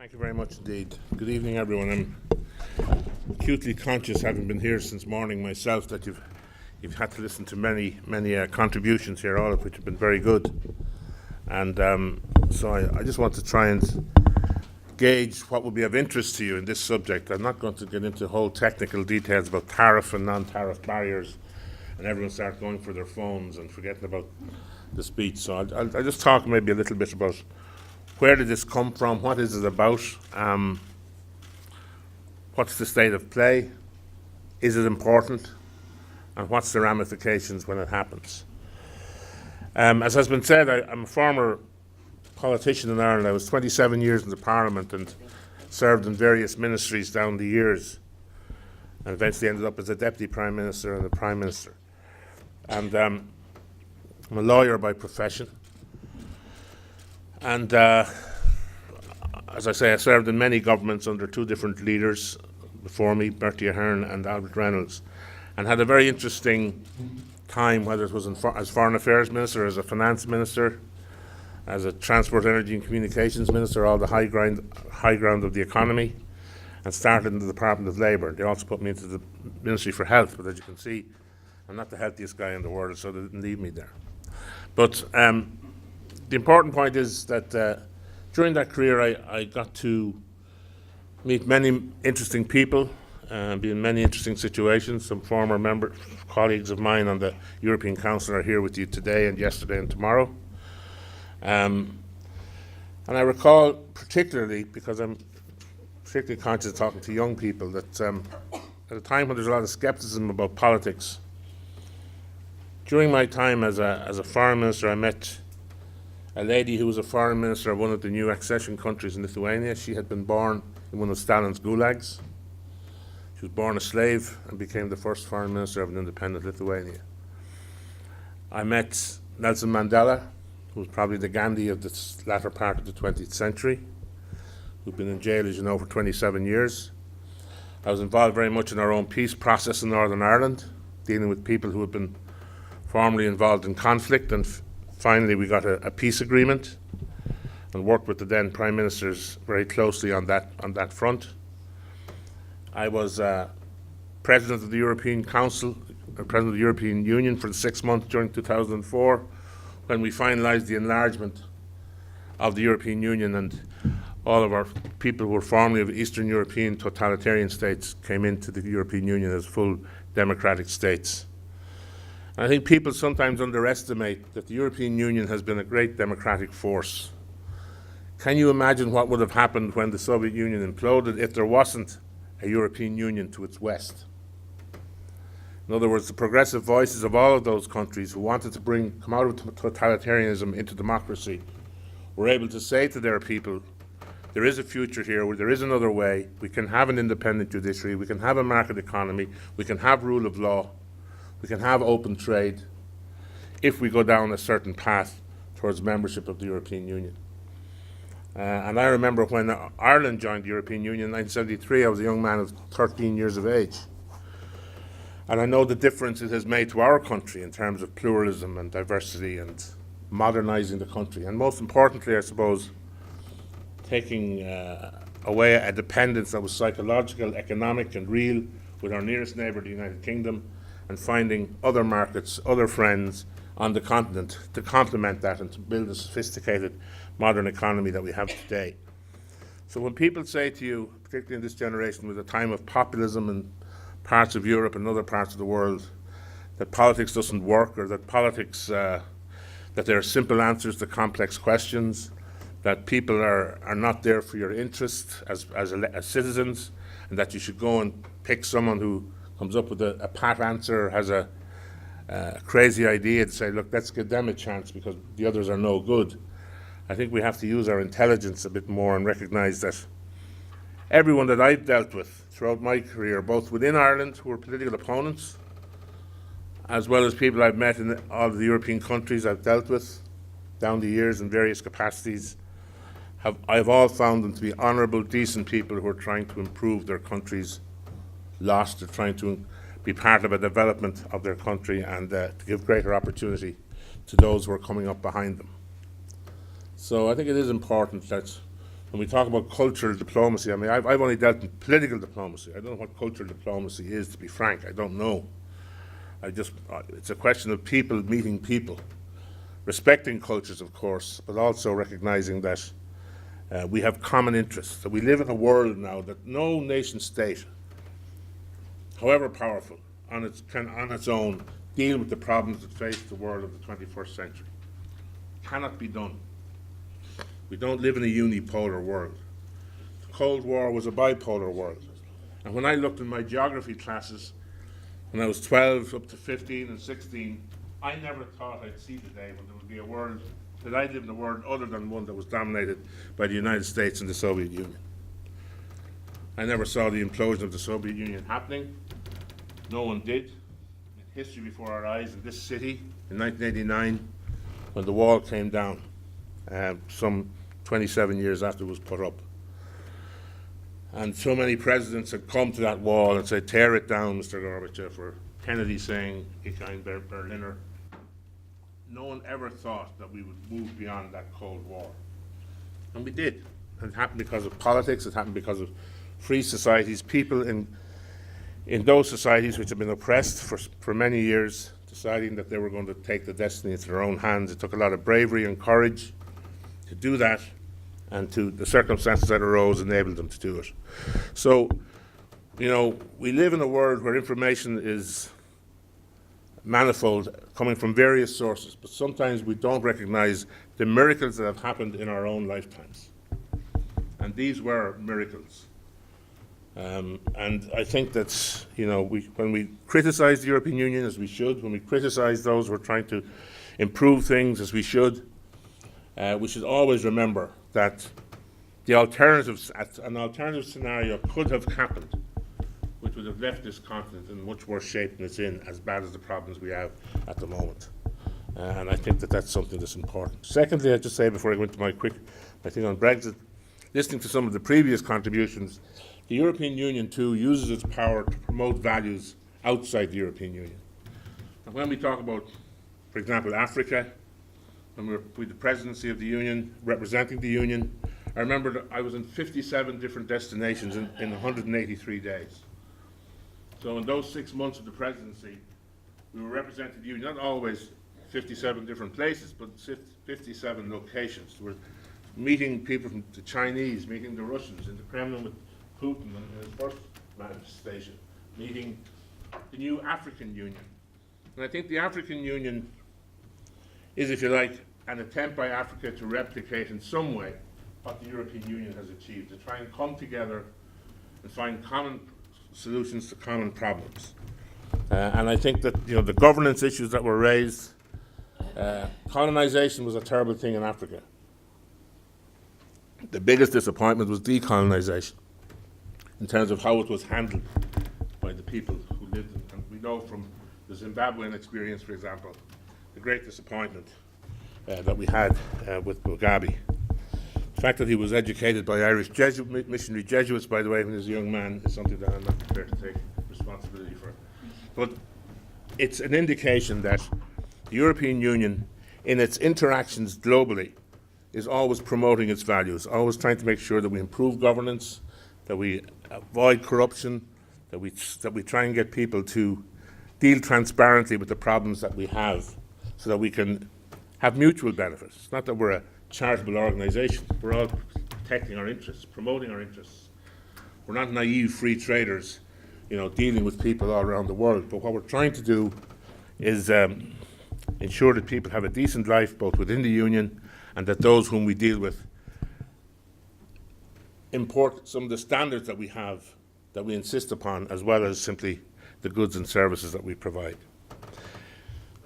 Thank you very much indeed. Good evening, everyone. I'm acutely conscious, having been here since morning myself, that you've had to listen to many contributions here, all of which have been very good. And so I just want to try and gauge what would be of interest to you in this subject. I'm not going to get into whole technical details about tariff and non-tariff barriers, and everyone start going for their phones and forgetting about the speech. So I'll just talk maybe a little bit about where did this come from, what is it about, what's the state of play, is it important, and what's the ramifications when it happens. As has been said, I'm a former politician in Ireland. I was 27 years in the Parliament and served in various ministries down the years, and eventually ended up as a Deputy Prime Minister and a Prime Minister. And I'm a lawyer by profession. And as I say, I served in many governments under two different leaders before me, Bertie Ahern and Albert Reynolds, and had a very interesting time, whether it was as Foreign Affairs Minister, as a Finance Minister, as a Transport, Energy and Communications Minister, all the high ground of the economy, and started in the Department of Labour. They also put me into the Ministry for Health, but as you can see, I'm not the healthiest guy in the world, so they didn't leave me there. But the important point is that during that career I got to meet many interesting people, be in many interesting situations. Some former colleagues of mine on the European Council are here with you today and yesterday and tomorrow. And I recall particularly, because I'm particularly conscious of talking to young people, that at a time when there's a lot of scepticism about politics, during my time as a foreign minister, I met a lady who was a foreign minister of one of the new accession countries in Lithuania. She had been born in one of Stalin's gulags. She was born a slave and became the first foreign minister of an independent Lithuania. I met Nelson Mandela, who was probably the Gandhi of the latter part of the 20th century, who'd been in jail, as you know, for 27 years. I was involved very much in our own peace process in Northern Ireland, dealing with people who had been formerly involved in conflict, and finally we got a peace agreement and worked with the then Prime Ministers very closely on that front. I was President of the European Council, President of the European Union for 6 months during 2004, when we finalised the enlargement of the European Union, and all of our people who were formerly of Eastern European totalitarian states came into the European Union as full democratic states. I think people sometimes underestimate that the European Union has been a great democratic force. Can you imagine what would have happened when the Soviet Union imploded if there wasn't a European Union to its west? In other words, the progressive voices of all of those countries who wanted to come out of totalitarianism into democracy were able to say to their people, there is a future here, where there is another way, we can have an independent judiciary, we can have a market economy, we can have rule of law, we can have open trade if we go down a certain path towards membership of the European Union. And I remember when Ireland joined the European Union in 1973, I was a young man of 13 years of age. And I know the difference it has made to our country in terms of pluralism and diversity and modernising the country. And most importantly, I suppose, taking away a dependence that was psychological, economic and real with our nearest neighbour, the United Kingdom, and finding other markets, other friends on the continent to complement that and to build a sophisticated modern economy that we have today. So when people say to you, particularly in this generation with a time of populism in parts of Europe and other parts of the world, that politics doesn't work, or that politics, that there are simple answers to complex questions, that people are not there for your interest as citizens, and that you should go and pick someone who comes up with a pat answer, has a crazy idea to say, look, let's give them a chance because the others are no good. I think we have to use our intelligence a bit more and recognise that everyone that I've dealt with throughout my career, both within Ireland who are political opponents, as well as people I've met in all of the European countries I've dealt with down the years in various capacities, I've all found them to be honourable, decent people who are trying to improve their country's lot, they're trying to be part of a development of their country and to give greater opportunity to those who are coming up behind them. So I think it is important that when we talk about cultural diplomacy, I mean, I've only dealt in political diplomacy. I don't know what cultural diplomacy is, to be frank. I don't know. It's a question of people meeting people, respecting cultures, of course, but also recognizing that we have common interests, that we live in a world now that no nation state, however powerful, can on its own deal with the problems that face the world of the 21st century. Cannot be done. We don't live in a unipolar world. The Cold War was a bipolar world. And when I looked in my geography classes, when I was 12 up to 15 and 16, I never thought I'd see the day when there would be a world, that I'd live in a world other than one that was dominated by the United States and the Soviet Union. I never saw the implosion of the Soviet Union happening. No one did. History before our eyes in this city in 1989 when the wall came down, some 27 years after it was put up. And so many presidents had come to that wall and said, tear it down, Mr. Gorbachev, or Kennedy saying, Ich ein Berliner. No one ever thought that we would move beyond that Cold War. And we did. And it happened because of politics, it happened because of free societies, people in those societies which have been oppressed for many years, deciding that they were going to take the destiny into their own hands. It took a lot of bravery and courage to do that, and the circumstances that arose enabled them to do it. So, you know, we live in a world where information is manifold, coming from various sources, but sometimes we don't recognize the miracles that have happened in our own lifetimes. And these were miracles. And I think that, you know, when we criticize the European Union, as we should, when we criticize those who are trying to improve things, as we should always remember that an alternative scenario could have happened, which would have left this continent in much worse shape than it's in, as bad as the problems we have at the moment. And I think that that's something that's important. Secondly, I'd just say before I go into my thing on Brexit, listening to some of the previous contributions, the European Union, too, uses its power to promote values outside the European Union. And when we talk about, for example, Africa, when we were with the presidency of the Union, representing the Union, I remember that I was in 57 different destinations in 183 days. So in those 6 months of the presidency, we were representing the Union, not always 57 different places, but 57 locations. We were meeting people from the Chinese, meeting the Russians in the Kremlin with Putin in his first manifestation, meeting the new African Union. And I think the African Union is, if you like, an attempt by Africa to replicate in some way what the European Union has achieved, to try and come together and find common solutions to common problems. And I think that, you know, the governance issues that were raised, colonization was a terrible thing in Africa. The biggest disappointment was decolonization, in terms of how it was handled by the people who lived in it. And we know from the Zimbabwean experience, for example, the great disappointment that we had with Mugabe. The fact that he was educated by Irish missionary Jesuits, by the way, when he was a young man, is something that I'm not prepared to take responsibility for. But it's an indication that the European Union, in its interactions globally, is always promoting its values, always trying to make sure that we improve governance, that we avoid corruption, that we try and get people to deal transparently with the problems that we have, so that we can have mutual benefits. It's not that we're a charitable organisation. We're all protecting our interests, promoting our interests. We're not naive free traders, you know, dealing with people all around the world. But what we're trying to do is ensure that people have a decent life, both within the Union, and that those whom we deal with import some of the standards that we have, that we insist upon, as well as simply the goods and services that we provide.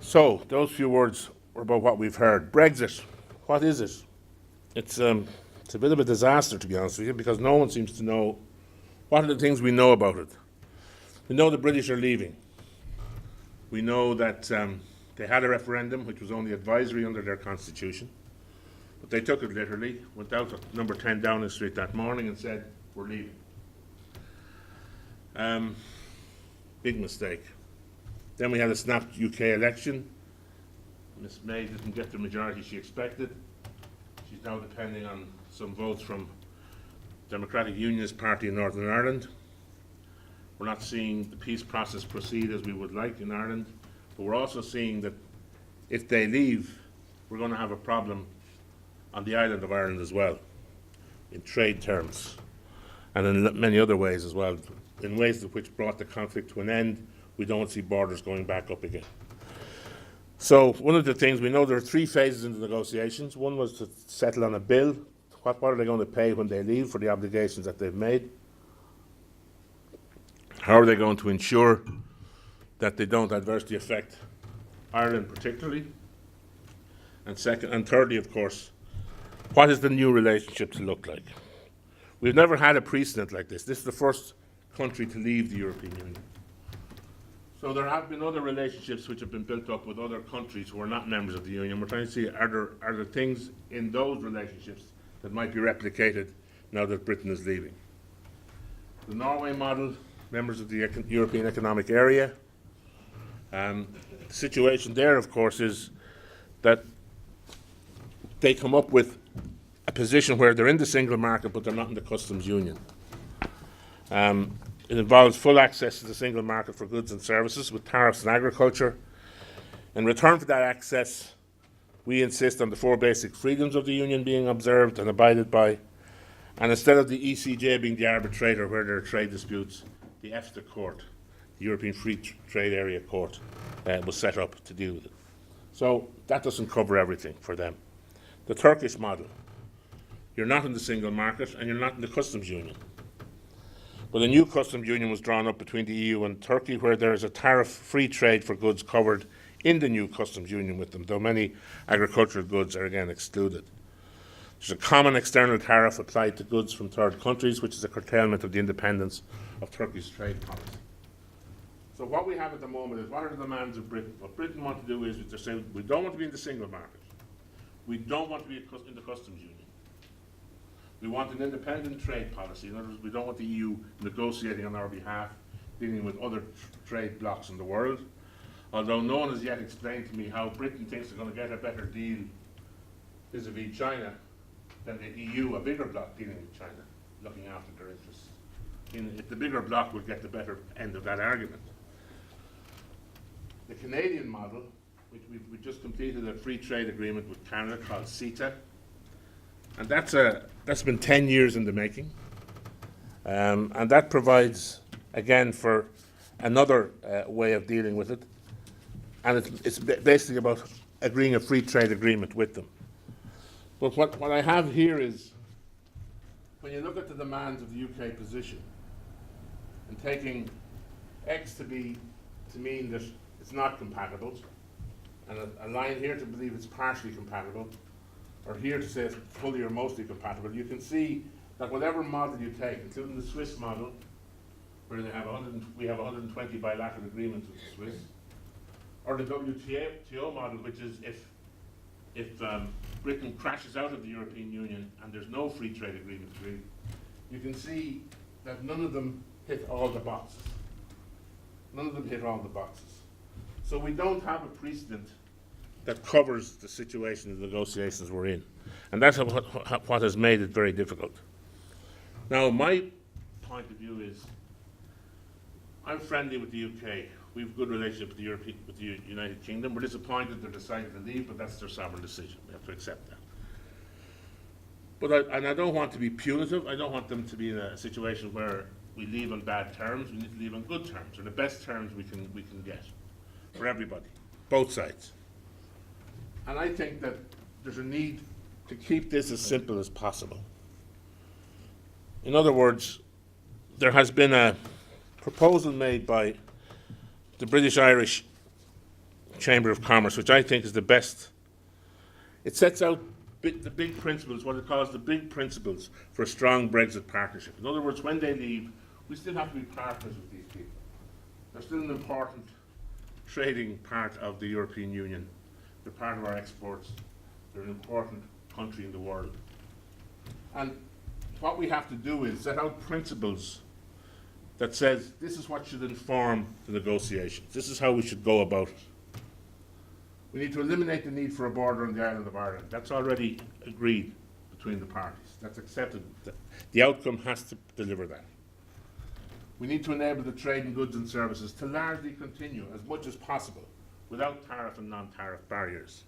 So, those few words were about what we've heard. Brexit, what is it? It's a bit of a disaster, to be honest with you, because no one seems to know what are the things we know about it. We know the British are leaving. We know that they had a referendum, which was only advisory under their constitution. But they took it literally, went out at number 10 Downing Street that morning and said, we're leaving. Big mistake. Then we had a snapped UK election. Miss May didn't get the majority she expected. She's now depending on some votes from Democratic Unionist Party in Northern Ireland. We're not seeing the peace process proceed as we would like in Ireland, but we're also seeing that if they leave, we're going to have a problem on the island of Ireland as well, in trade terms, and in many other ways as well, in ways which brought the conflict to an end. We don't see borders going back up again. So one of the things, we know there are 3 phases in the negotiations. One was to settle on a bill. What are they going to pay when they leave for the obligations that they've made? How are they going to ensure that they don't adversely affect Ireland particularly? And second, and thirdly, of course, what is the new relationship to look like? We've never had a precedent like this. This is the first country to leave the European Union. So there have been other relationships which have been built up with other countries who are not members of the Union. We're trying to see, are there things in those relationships that might be replicated now that Britain is leaving? The Norway model, members of the European Economic Area. The situation there, of course, is that they come up with a position where they're in the single market, but they're not in the customs union. It involves full access to the single market for goods and services with tariffs and agriculture. In return for that access, we insist on the 4 basic freedoms of the union being observed and abided by. And instead of the ECJ being the arbitrator where there are trade disputes, the EFTA Court, the European Free Trade Area Court, was set up to deal with it. So that doesn't cover everything for them. The Turkish model, you're not in the single market and you're not in the customs union. But a new customs union was drawn up between the EU and Turkey, where there is a tariff-free trade for goods covered in the new customs union with them, though many agricultural goods are again excluded. There's a common external tariff applied to goods from third countries, which is a curtailment of the independence of Turkey's trade policy. So what we have at the moment is, what are the demands of Britain? What Britain wants to do is to say, we don't want to be in the single market. We don't want to be in the customs union. We want an independent trade policy. In other words, we don't want the EU negotiating on our behalf, dealing with other trade blocs in the world. Although no one has yet explained to me how Britain thinks they're going to get a better deal vis-a-vis China than the EU, a bigger bloc dealing with China, looking after their interests. If the bigger bloc would get the better end of that argument. The Canadian model, which we just completed a free trade agreement with Canada called CETA, and that's been 10 years in the making, and that provides, again, for another way of dealing with it, and it's basically about agreeing a free trade agreement with them. But what I have here is, when you look at the demands of the UK position, and taking X to mean that it's not compatible, and a line here to believe it's partially compatible, or here to say it's fully or mostly compatible, you can see that whatever model you take, including the Swiss model, where we have 120 bilateral agreements with the Swiss, or the WTO model, which is if Britain crashes out of the European Union and there's no free trade agreement agreed, you can see that none of them hit all the boxes. None of them hit all the boxes. So we don't have a precedent that covers the situation the negotiations we're in. And that's what has made it very difficult. Now, my point of view is, I'm friendly with the UK. We have a good relationship with the United Kingdom. We're disappointed they're deciding to leave, but that's their sovereign decision. We have to accept that. But I don't want to be punitive. I don't want them to be in a situation where we leave on bad terms. We need to leave on good terms, or the best terms we can get for everybody, both sides. And I think that there's a need to keep this as simple as possible. In other words, there has been a proposal made by the British-Irish Chamber of Commerce, which I think is the best. It sets out the big principles, what it calls the big principles for a strong Brexit partnership. In other words, when they leave, we still have to be partners with these people. They're still an important trading part of the European Union. They're part of our exports. They're an important country in the world. And what we have to do is set out principles that says this is what should inform the negotiations. This is how we should go about it. We need to eliminate the need for a border on the island of Ireland. That's already agreed between the parties. that's accepted. The outcome has to deliver that. We need to enable the trade in goods and services to largely continue as much as possible without tariff and non-tariff barriers.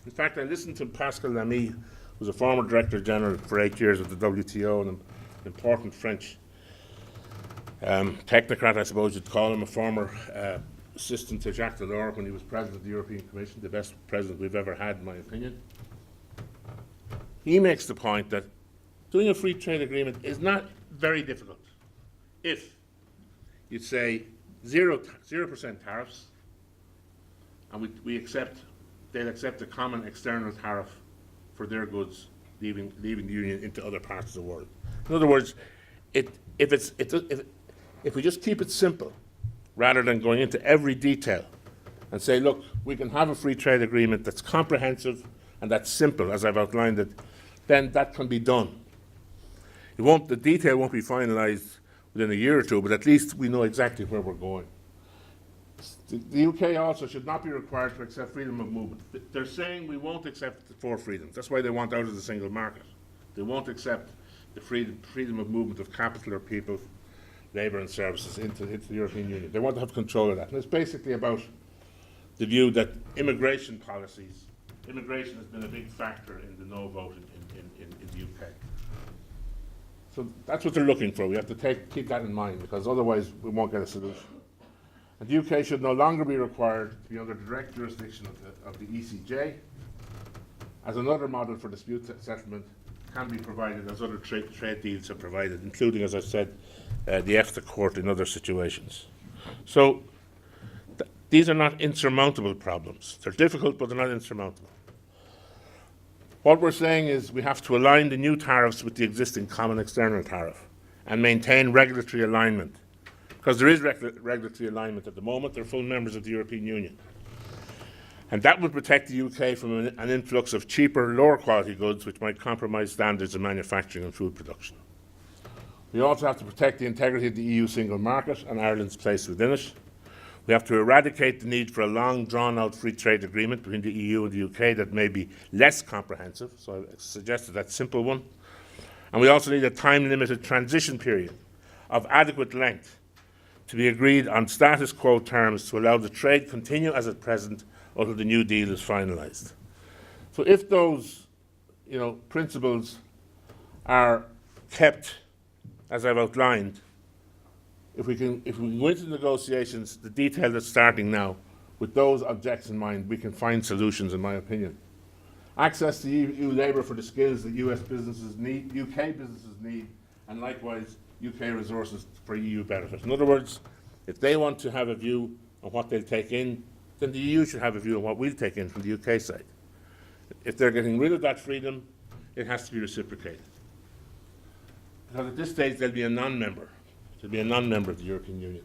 In fact, I listened to Pascal Lamy, who was a former Director General for 8 years with the WTO and an important French technocrat, I suppose you'd call him, a former assistant to Jacques Delors when he was President of the European Commission, the best president we've ever had, in my opinion. He makes the point that doing a free trade agreement is not very difficult if you say 0% tariffs, and they'll accept a common external tariff for their goods leaving the Union into other parts of the world. In other words, if we just keep it simple, rather than going into every detail, and say, look, we can have a free trade agreement that's comprehensive and that's simple, as I've outlined it, then that can be done. The detail won't be finalised within a year or two, but at least we know exactly where we're going. The UK also should not be required to accept freedom of movement. They're saying we won't accept the four freedoms. That's why they want out of the single market. They won't accept the freedom of movement of capital or people, labour and services into the European Union. They want to have control of that. And it's basically about the view that immigration has been a big factor in the no vote in the UK. So that's what they're looking for. We have to keep that in mind, because otherwise we won't get a solution. And the UK should no longer be required to be under the direct jurisdiction of the ECJ, as another model for dispute settlement can be provided as other trade deals have provided, including, as I said, the EFTA court in other situations. So these are not insurmountable problems. They're difficult, but they're not insurmountable. What we're saying is we have to align the new tariffs with the existing common external tariff and maintain regulatory alignment, because there is regulatory alignment at the moment. They're full members of the European Union. And that would protect the UK from an influx of cheaper, lower quality goods which might compromise standards of manufacturing and food production. We also have to protect the integrity of the EU single market and Ireland's place within it. We have to eradicate the need for a long, drawn-out free trade agreement between the EU and the UK that may be less comprehensive, so I suggested that simple one. And we also need a time-limited transition period of adequate length to be agreed on status quo terms to allow the trade continue as at present until the new deal is finalised. So if those principles are kept as I've outlined, if we can go into negotiations, the detail that's starting now, with those objects in mind, we can find solutions, in my opinion. Access to EU labour for the skills that US businesses need, UK businesses need, and likewise UK resources for EU benefit. In other words, if they want to have a view on what they'll take in, then the EU should have a view on what we'll take in from the UK side. If they're getting rid of that freedom, it has to be reciprocated. Because at this stage, they'll be a non-member. They'll be a non-member of the European Union.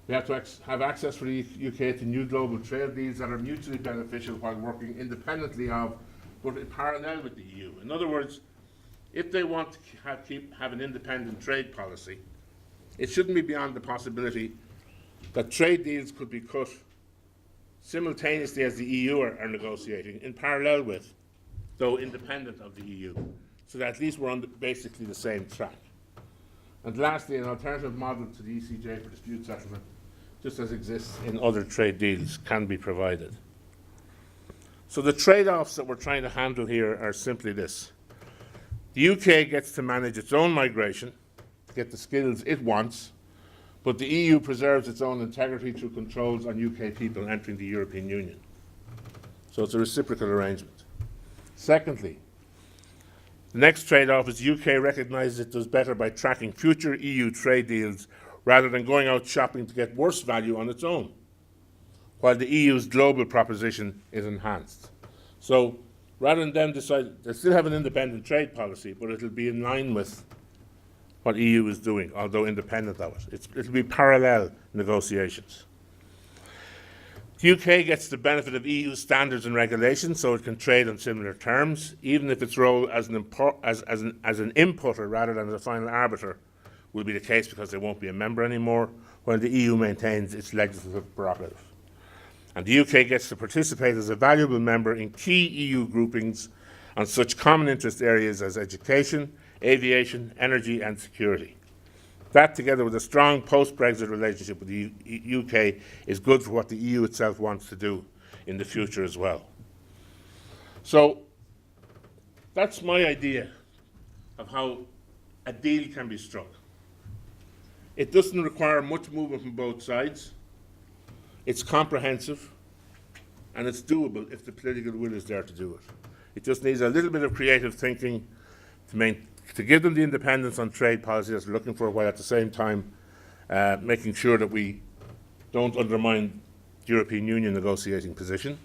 We have to have access for the UK to new global trade deals that are mutually beneficial while working independently of, but in parallel with the EU. In other words, if they want to have an independent trade policy, it shouldn't be beyond the possibility that trade deals could be cut simultaneously as the EU are negotiating, in parallel with, though independent of the EU, so that at least we're on basically the same track. And lastly, an alternative model to the ECJ for dispute settlement, just as exists in other trade deals, can be provided. So the trade-offs that we're trying to handle here are simply this. The UK gets to manage its own migration, get the skills it wants, but the EU preserves its own integrity through controls on UK people entering the European Union. So it's a reciprocal arrangement. Secondly, the next trade-off is the UK recognises it does better by tracking future EU trade deals rather than going out shopping to get worse value on its own, while the EU's global proposition is enhanced. So rather than them decide, they still have an independent trade policy, but it'll be in line with what EU is doing, although independent of it. It'll be parallel negotiations. The UK gets the benefit of EU standards and regulations, so it can trade on similar terms, even if its role as an inputter rather than as a final arbiter will be the case because they won't be a member anymore, while the EU maintains its legislative prerogative. And the UK gets to participate as a valuable member in key EU groupings on such common interest areas as education, aviation, energy and security. That, together with a strong post-Brexit relationship with the UK, is good for what the EU itself wants to do in the future as well. So that's my idea of how a deal can be struck. It doesn't require much movement from both sides. It's comprehensive, and it's doable if the political will is there to do it. It just needs a little bit of creative thinking to give them the independence on trade policy that we're looking for, while at the same time making sure that we don't undermine the European Union negotiating position.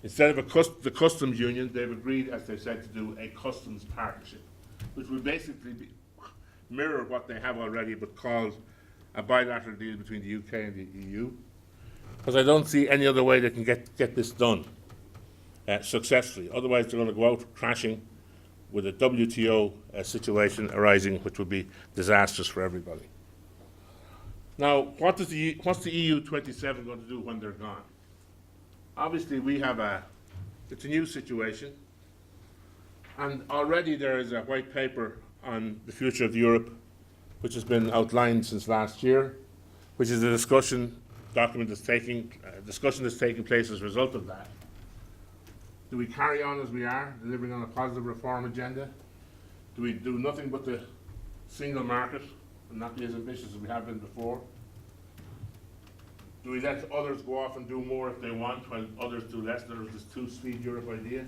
Instead of the customs union, they've agreed, as they said, to do a customs partnership, which will basically mirror what they have already, but called a bilateral deal between the UK and the EU. Because I don't see any other way they can get this done successfully. Otherwise, they're going to go out crashing with a WTO situation arising, which would be disastrous for everybody. Now, what's the EU 27 going to do when they're gone? Obviously, it's a new situation, and already there is a white paper on the future of Europe, which has been outlined since last year, which is a discussion that's taking place as a result of that. Do we carry on as we are, delivering on a positive reform agenda? Do we do nothing but the single market and not be as ambitious as we have been before? Do we let others go off and do more if they want, while others do less? There is this two-speed Europe idea.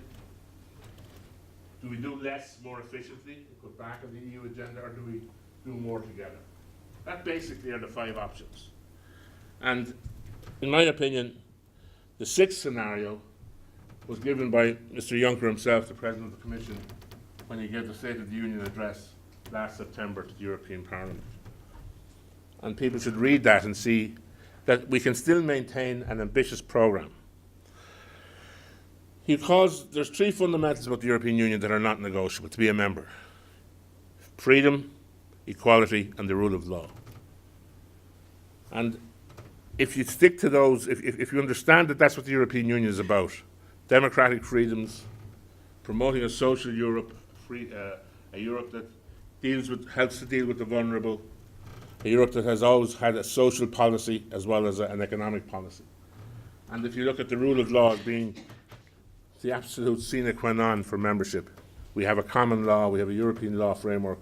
Do we do less more efficiently and put back on the EU agenda, or do we do more together? That basically are the 5 options. And in my opinion, the 6th scenario was given by Mr. Juncker himself, the President of the Commission, when he gave the State of the Union address last September to the European Parliament. And people should read that and see that we can still maintain an ambitious programme. There's 3 fundamentals about the European Union that are not negotiable to be a member: freedom, equality, and the rule of law. And if you stick to those, if you understand that that's what the European Union is about, democratic freedoms, promoting a social Europe, a Europe that helps to deal with the vulnerable, a Europe that has always had a social policy as well as an economic policy. And if you look at the rule of law as being the absolute sine qua non for membership, we have a common law, we have a European law framework,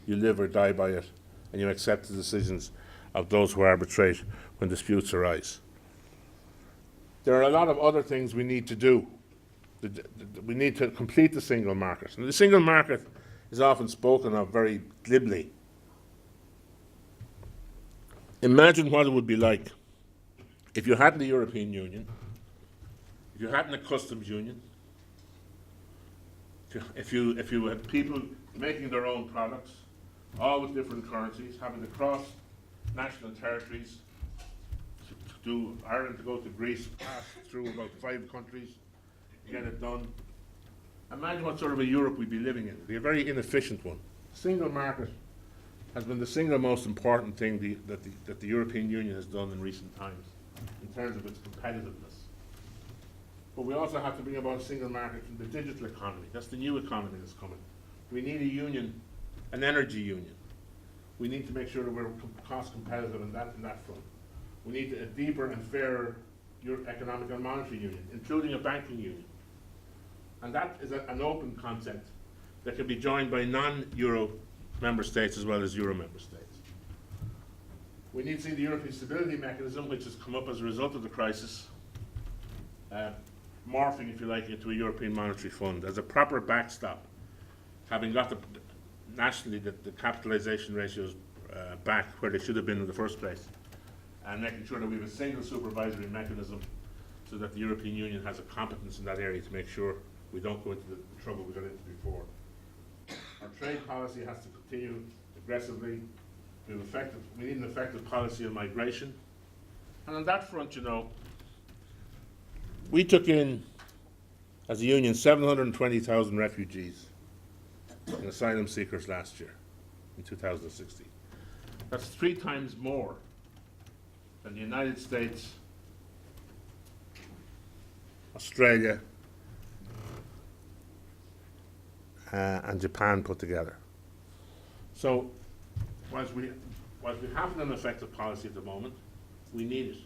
you live or die by it, and you accept the decisions of those who arbitrate when disputes arise. There are a lot of other things we need to do. We need to complete the single market. And the single market is often spoken of very glibly. Imagine what it would be like if you hadn't the European Union, if you hadn't a customs union, if you had people making their own products, all with different currencies, having to cross national territories, Ireland to go to Greece, pass through about 5 countries to get it done. Imagine what sort of a Europe we'd be living in. It'd be a very inefficient one. Single market has been the single most important thing that the European Union has done in recent times in terms of its competitiveness. But we also have to bring about a single market in the digital economy. That's the new economy that's coming. We need a union, an energy union. We need to make sure that we're cost competitive in that front. We need a deeper and fairer economic and monetary union, including a banking union. And that is an open concept that can be joined by non-Euro member states as well as Euro member states. We need to see the European Stability Mechanism, which has come up as a result of the crisis, morphing, if you like, into a European Monetary Fund as a proper backstop, having got nationally the capitalisation ratios back where they should have been in the first place, and making sure that we have a single supervisory mechanism so that the European Union has a competence in that area to make sure we don't go into the trouble we got into before. Our trade policy has to continue aggressively. We need an effective policy on migration. And on that front, we took in, as a union, 720,000 refugees and asylum seekers last year, in 2016. That's 3 times more than the United States, Australia, and Japan put together. So, whilst we have an effective policy at the moment, we need it.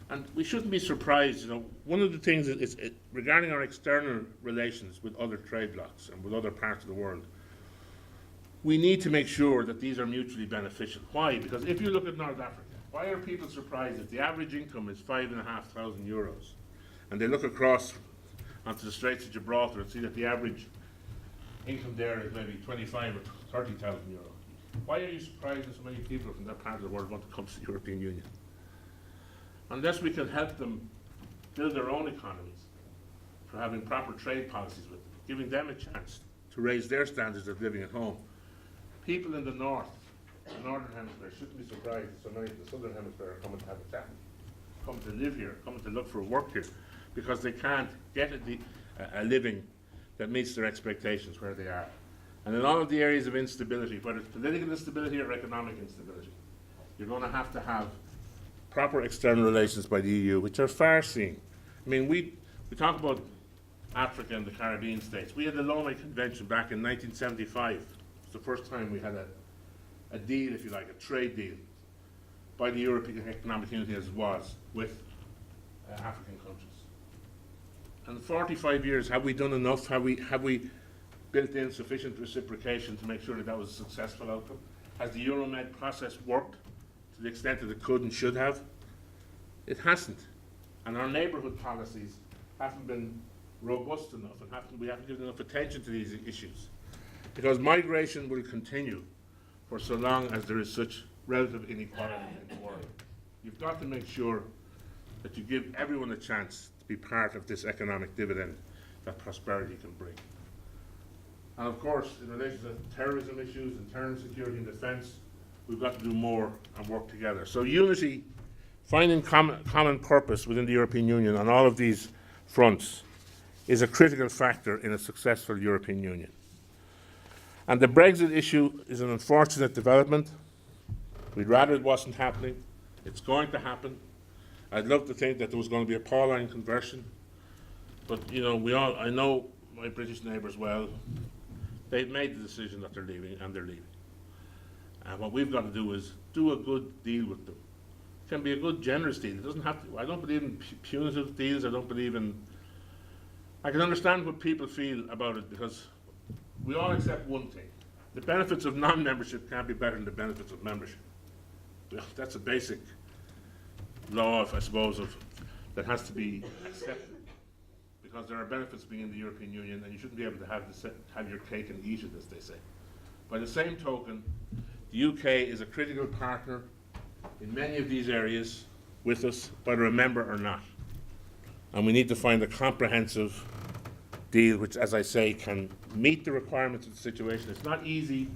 And we shouldn't be surprised, one of the things is regarding our external relations with other trade blocs and with other parts of the world, we need to make sure that these are mutually beneficial. Why? Because if you look at North Africa, why are people surprised if the average income is €5,500 and they look across onto the Straits of Gibraltar and see that the average income there is maybe 25 or 30,000 euros? Why are you surprised that so many people from that part of the world want to come to the European Union? Unless we can help them build their own economies for having proper trade policies with them, giving them a chance to raise their standards of living at home. People in the north, the northern hemisphere, shouldn't be surprised that so many of the southern hemisphere are coming to have a chat, coming to live here, coming to look for work here, because they can't get a living that meets their expectations where they are. And in all of the areas of instability, whether it's political instability or economic instability, you're going to have proper external relations by the EU, which are far-seeing. I mean, we talk about Africa and the Caribbean states. We had the Lome Convention back in 1975. It was the first time we had a deal, if you like, a trade deal by the European Economic Community as it was with African countries. And in 45 years, have we done enough? Have we built in sufficient reciprocation to make sure that that was a successful outcome? Has the Euromed process worked to the extent that it could and should have? It hasn't. And our neighbourhood policies haven't been robust enough, and we haven't given enough attention to these issues. Because migration will continue for so long as there is such relative inequality in the world. You've got to make sure that you give everyone a chance to be part of this economic dividend that prosperity can bring. And of course, in relation to terrorism issues, internal security and defence, we've got to do more and work together. So unity, finding common purpose within the European Union on all of these fronts is a critical factor in a successful European Union. And the Brexit issue is an unfortunate development. We'd rather it wasn't happening. It's going to happen. I'd love to think that there was going to be a Pauline conversion. But, I know my British neighbours well. They've made the decision that they're leaving, and they're leaving. And what we've got to do is do a good deal with them. It can be a good, generous deal. It doesn't have to. I don't believe in punitive deals. I can understand what people feel about it, because we all accept one thing. The benefits of non-membership can't be better than the benefits of membership. That's a basic law, I suppose, that has to be accepted. Because there are benefits of being in the European Union, and you shouldn't be able to have your cake and eat it, as they say. By the same token, the UK is a critical partner in many of these areas with us, whether a member or not. And we need to find a comprehensive deal which, as I say, can meet the requirements of the situation. It's not easy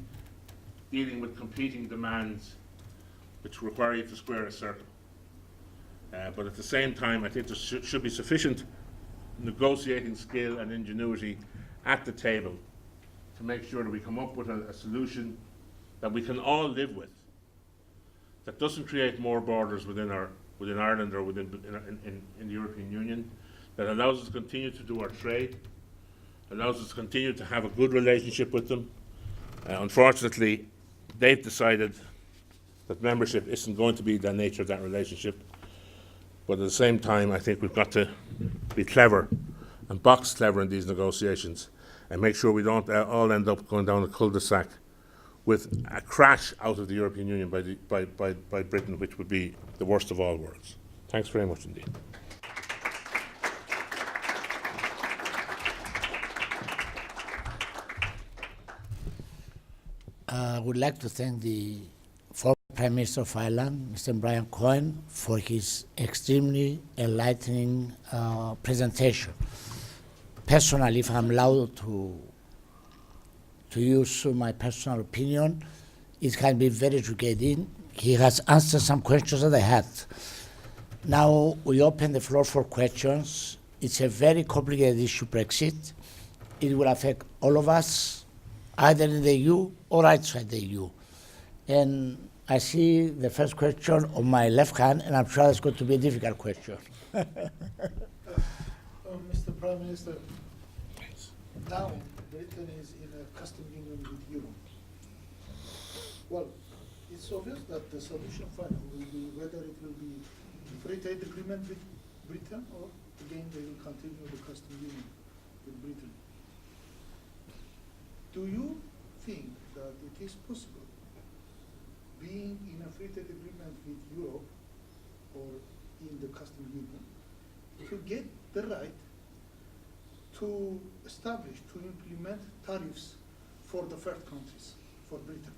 dealing with competing demands which require you to square a circle. But at the same time, I think there should be sufficient negotiating skill and ingenuity at the table to make sure that we come up with a solution that we can all live with, that doesn't create more borders within Ireland or in the European Union, that allows us to continue to do our trade, allows us to continue to have a good relationship with them. Unfortunately, they've decided that membership isn't going to be the nature of that relationship. But at the same time, I think we've got to be clever and box clever in these negotiations and make sure we don't all end up going down a cul-de-sac with a crash out of the European Union by Britain, which would be the worst of all worlds. Thanks very much indeed. I would like to thank the former Prime Minister of Ireland, Mr. Brian Cowen, for his extremely enlightening presentation. Personally, if I'm allowed to use my personal opinion, it can be very educating. He has answered some questions that I had. Now we open the floor for questions. It's a very complicated issue, Brexit. It will affect all of us, either in the EU or outside the EU. And I see the first question on my left hand, and I'm sure it's going to be a difficult question. Mr. Prime Minister, now Britain is in custom union with Europe? Well, it's obvious that the solution final will be whether it will be free trade agreement with Britain or again they will continue the custom union with Britain. Do you think that it is possible, being in a free trade agreement with Europe or in the custom union, to get the right to establish, to implement tariffs for the third countries, for Britain?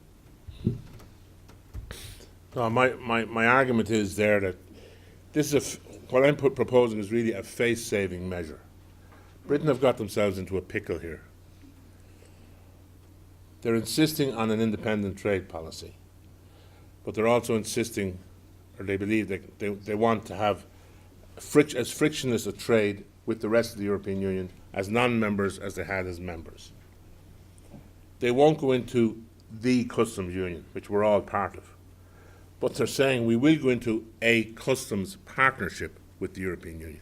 No, my argument is there that this is what I'm proposing is really a face-saving measure. Britain have got themselves into a pickle here. They're insisting on an independent trade policy, but they're also insisting, or they believe that they want to have as frictionless a trade with the rest of the European Union as non-members as they had as members. They won't go into the customs union, which we're all part of, but they're saying we will go into a customs partnership with the European Union.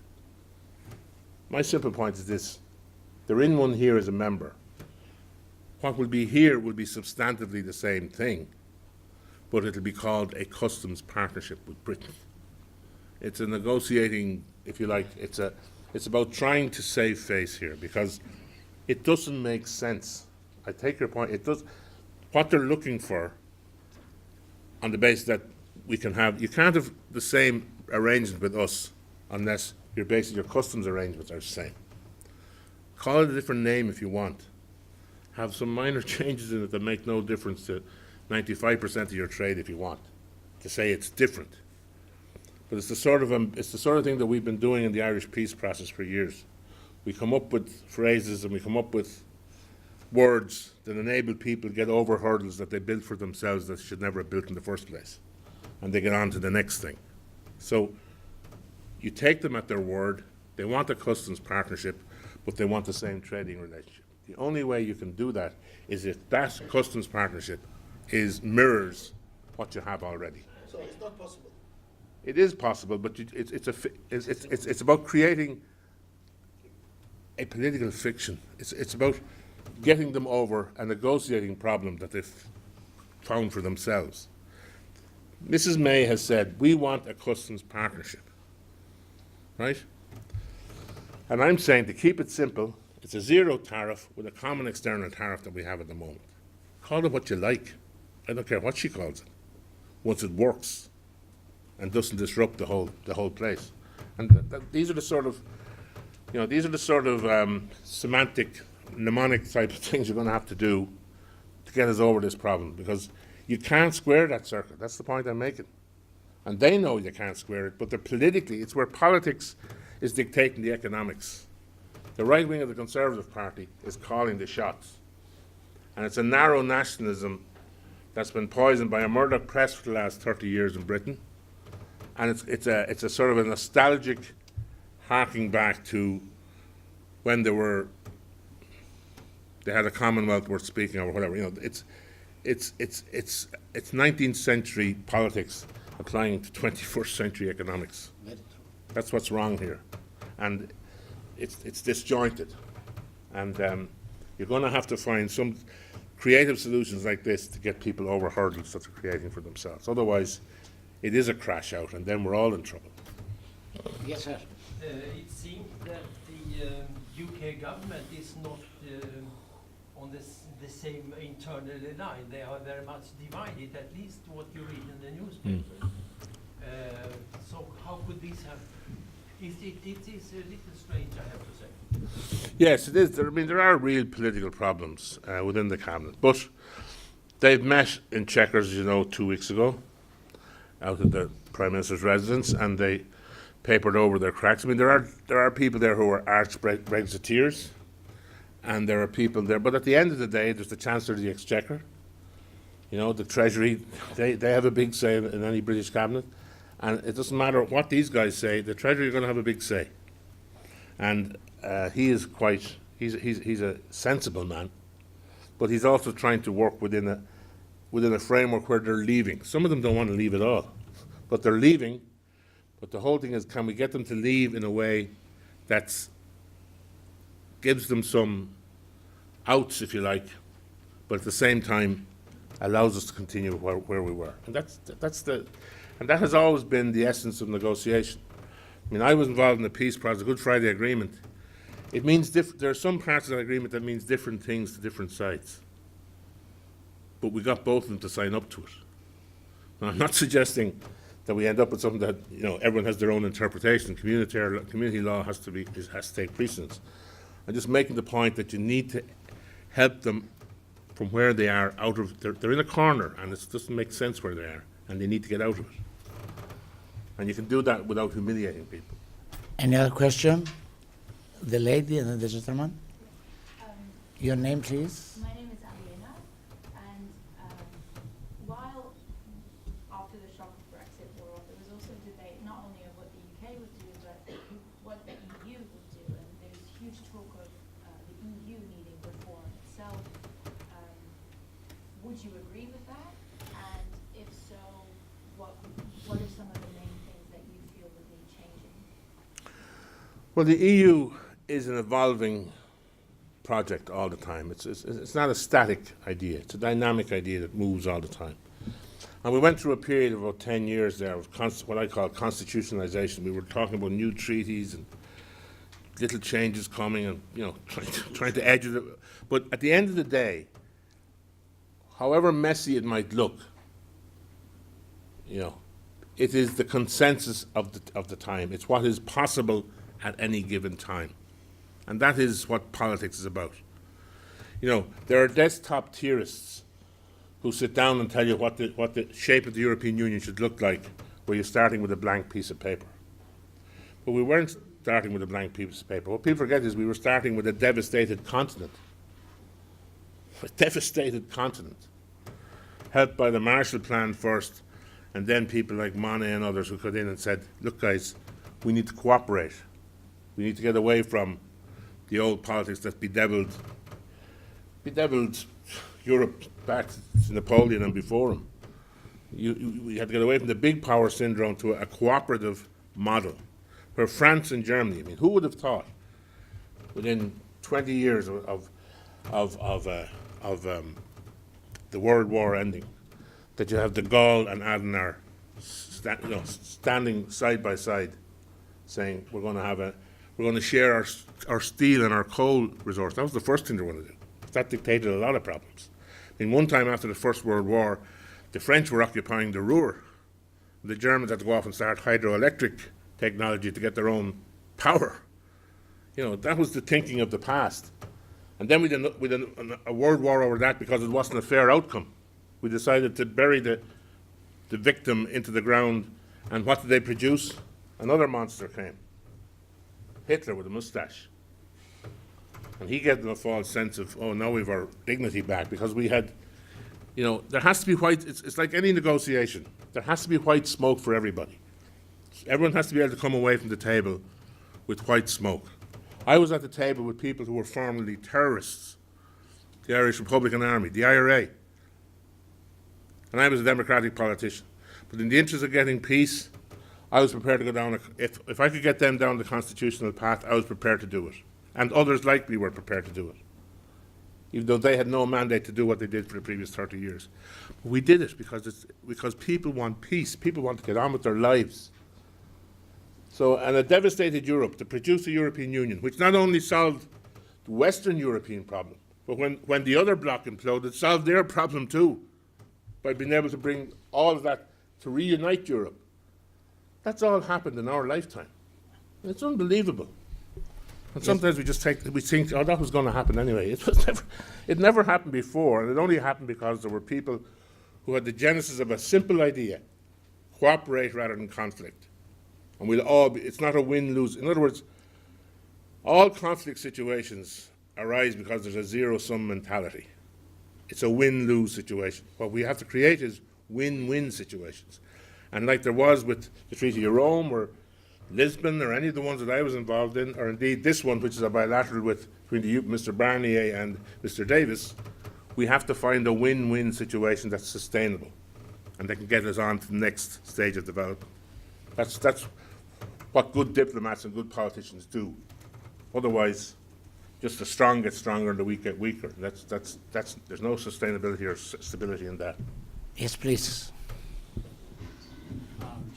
My simple point is this: they're in one here as a member. What will be here will be substantively the same thing, but it'll be called a customs partnership with Britain. It's a negotiating, if you like, it's about trying to save face here, because it doesn't make sense. I take your point. It does. What they're looking for, on the basis that you can't have the same arrangement with us unless your customs arrangements are the same. Call it a different name if you want. Have some minor changes in it that make no difference to 95% of your trade if you want, to say it's different. But it's the sort of thing that we've been doing in the Irish peace process for years. We come up with phrases and we come up with words that enable people to get over hurdles that they built for themselves that they should never have built in the first place. And they get on to the next thing. So you take them at their word. They want a customs partnership, but they want the same trading relationship. The only way you can do that is if that customs partnership mirrors what you have already. So it's not possible. It is possible, but it's about creating a political fiction. It's about getting them over a negotiating problem that they've found for themselves. Mrs. May has said, we want a customs partnership, right? And I'm saying, to keep it simple, it's a zero tariff with a common external tariff that we have at the moment. Call it what you like. I don't care what she calls it, once it works and doesn't disrupt the whole place. And these are the sort of, semantic, mnemonic type of things you're going to have to do to get us over this problem, because you can't square that circle. That's the point I'm making. And they know you can't square it, but it's where politics is dictating the economics. The right wing of the Conservative Party is calling the shots. And it's a narrow nationalism that's been poisoned by a Murdoch press for the last 30 years in Britain. And it's a sort of a nostalgic harking back to when they had a Commonwealth worth speaking of, or whatever. It's 19th century politics applying to 21st century economics. That's what's wrong here. And it's disjointed. And you're going to have to find some creative solutions like this to get people over hurdles that they're creating for themselves. Otherwise, it is a crash out, and then we're all in trouble. Yes, sir. It seems that the UK government is not on the same internal line. They are very much divided, at least what you read in the newspaper. So how could this happen? It is a little strange, I have to say. Yes, it is. There are real political problems within the cabinet, but they've met in Chequers, as you know, 2 weeks ago, out at the Prime Minister's residence, and they papered over their cracks. There are people there who are arch Brexiteers, and there are people there. But at the end of the day, there's the Chancellor of the Exchequer, the Treasury. They have a big say in any British cabinet. And it doesn't matter what these guys say, the Treasury are going to have a big say. And he's a sensible man, but he's also trying to work within a framework where they're leaving. Some of them don't want to leave at all, but they're leaving. But the whole thing is, can we get them to leave in a way that gives them some outs, if you like, but at the same time allows us to continue where we were. And and that has always been the essence of negotiation. I mean, I was involved in the peace process, the Good Friday Agreement. It means there are some parts of that agreement that means different things to different sides. But we got both of them to sign up to it. Now, I'm not suggesting that we end up with something that, you know, everyone has their own interpretation. Community law has to take precedence. I'm just making the point that you need to help them from where they are they're in a corner, and it doesn't make sense where they are, and they need to get out of it. And you can do that without humiliating people. Any other question? The lady and then the gentleman. Your name, please. My name is Aliena, and while after the shock of Brexit wore off, there was also debate not only of what the UK would do, but what the EU would do. And there's huge talk of the EU needing reform itself. Would you agree with that? And if so, what are some of the main things that you feel would need changing? Well, the EU is an evolving project all the time. It's not a static idea. It's a dynamic idea that moves all the time. And we went through a period of about 10 years there of what I call constitutionalization. We were talking about new treaties and little changes coming and, you know, trying to edge it. But at the end of the day, however messy it might look, you know, it is the consensus of the time. It's what is possible at any given time. And that is what politics is about. You know, there are desktop theorists who sit down and tell you what the shape of the European Union should look like, where you're starting with a blank piece of paper. But we weren't starting with a blank piece of paper. What people forget is we were starting with a devastated continent. A devastated continent, helped by the Marshall Plan first, and then people like Monet and others who got in and said, look guys, we need to cooperate. We need to get away from the old politics that bedeviled Europe back to Napoleon and before him. We had to get away from the big power syndrome to a cooperative model, where France and Germany, I mean, who would have thought within 20 years of the World War ending, that you have de Gaulle and Adenauer standing side by side, saying we're going to share our steel and our coal resource. That was the first thing they were going to do. That dictated a lot of problems. I mean, one time after the First World War, the French were occupying the Ruhr. The Germans had to go off and start hydroelectric technology to get their own power. You know, that was the thinking of the past. And then we did a world war over that because it wasn't a fair outcome. We decided to bury the victim into the ground, and what did they produce? Another monster came. Hitler with a mustache. And he gave them a false sense of, oh, now we've our dignity back, because we had, you know, there has to be white, it's like any negotiation. There has to be white smoke for everybody. Everyone has to be able to come away from the table with white smoke. I was at the table with people who were formerly terrorists, the Irish Republican Army, the IRA, and I was a Democratic politician. But in the interest of getting peace, I was prepared to go down, if I could get them down the constitutional path, I was prepared to do it. And others like me were prepared to do it, even though they had no mandate to do what they did for the previous 30 years. But we did it because people want peace. People want to get on with their lives. So, and a devastated Europe to produce a European Union, which not only solved the Western European problem, but when the other bloc imploded, solved their problem too, by being able to bring all of that to reunite Europe. That's all happened in our lifetime. It's unbelievable. And sometimes we think, oh, that was going to happen anyway. It never happened before, and it only happened because there were people who had the genesis of a simple idea: cooperate rather than conflict. And we'll all be, it's not a win-lose. In other words, all conflict situations arise because there's a zero-sum mentality. It's a win-lose situation. What we have to create is win-win situations. And like there was with the Treaty of Rome or Lisbon or any of the ones that I was involved in, or indeed this one, which is a bilateral between Mr. Barnier and Mr. Davis, we have to find a win-win situation that's sustainable and that can get us on to the next stage of development. That's what good diplomats and good politicians do. Otherwise, Just the strong get stronger and the weak get weaker. There's no sustainability or stability in that. Yes, please.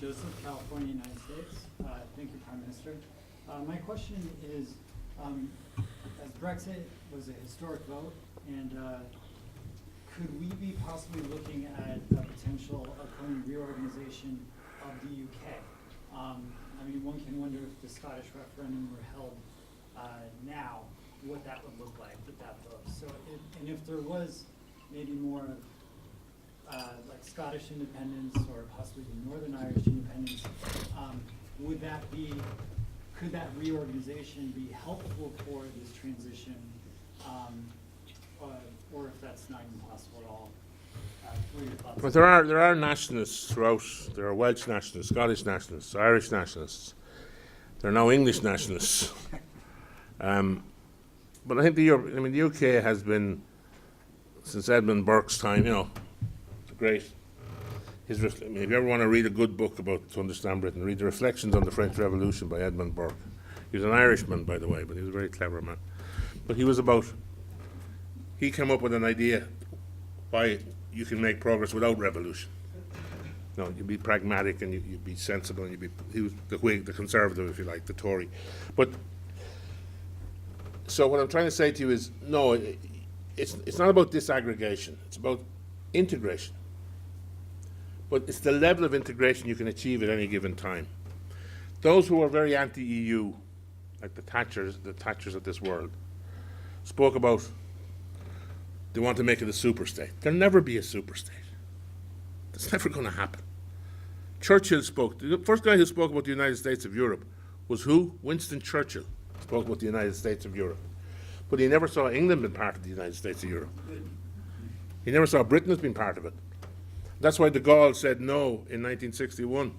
Joseph, California, United States. Thank you, Prime Minister. My question is, as Brexit was a historic vote, and could we be possibly looking at a potential upcoming reorganization of the UK? I mean, one can wonder if the Scottish referendum were held now, what that would look like with that vote. So, and if there was maybe more like Scottish independence or possibly the Northern Irish independence, could that reorganization be helpful for this transition, or if that's not even possible at all? What are your thoughts? But there are nationalists throughout. There are Welsh nationalists, Scottish nationalists, Irish nationalists. There are now English nationalists. But I think the UK has been, since Edmund Burke's time, it's great. If you ever want to read a good book to understand Britain, read the Reflections on the French Revolution by Edmund Burke. He was an Irishman, by the way, but he was a very clever man. But he came up with an idea why you can make progress without revolution. You'd be pragmatic and you'd be sensible, and he was the Whig, the Conservative, if you like, the Tory. But so what I'm trying to say to you is, no, it's not about disaggregation. It's about integration. But it's the level of integration you can achieve at any given time. Those who are very anti-EU, like the Thatchers of this world, spoke about they want to make it a superstate. There'll never be a superstate. That's never going to happen. Churchill spoke. The first guy who spoke about the United States of Europe was who? Winston Churchill spoke about the United States of Europe. But he never saw England being part of the United States of Europe. He never saw Britain as being part of it. That's why de Gaulle said no in 1961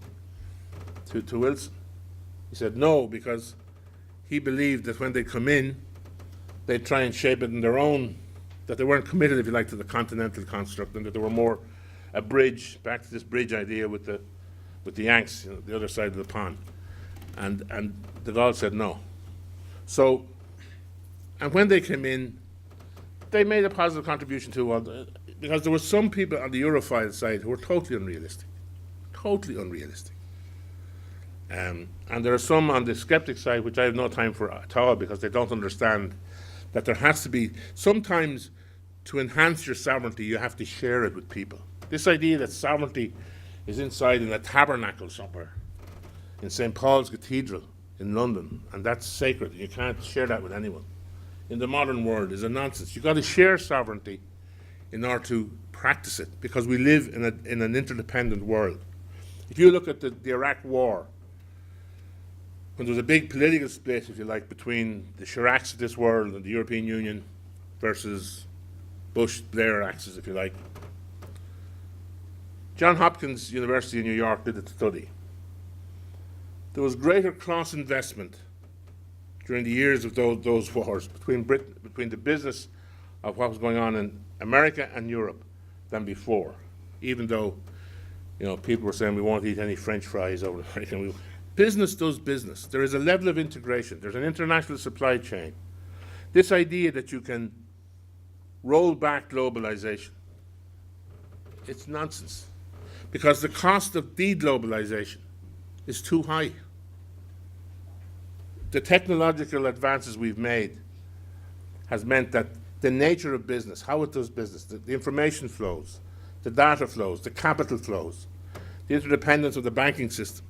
to Wilson. He said no because he believed that when they come in, they'd try and shape it in their own, that they weren't committed, if you like, to the continental construct, and that they were more a bridge, back to this bridge idea with the Yanks, the other side of the pond. And de Gaulle said no. So, and when they came in, they made a positive contribution to because there were some people on the Europhile side who were totally unrealistic. Totally unrealistic. And there are some on the skeptic side, which I have no time for at all, because they don't understand that there has to be, sometimes to enhance your sovereignty, you have to share it with people. This idea that sovereignty is inside in a tabernacle somewhere, in St. Paul's Cathedral in London, and that's sacred. You can't share that with anyone. In the modern world is a nonsense. You've got to share sovereignty in order to practice it, because we live in an interdependent world. If you look at the Iraq War, when there was a big political split, if you like, between the Chiracs of this world and the European Union versus Bush-Blair axis, if you like, Johns Hopkins University in New York did a study. There was greater cross-investment during the years of those wars between the business of what was going on in America and Europe than before, even though people were saying we won't eat any French fries over American. Business does business. There is a level of integration. There's an international supply chain. This idea that you can roll back globalization, it's nonsense, because the cost of de-globalization is too high. The technological advances we've made has meant that the nature of business, how it does business, the information flows, the data flows, the capital flows, the interdependence of the banking system,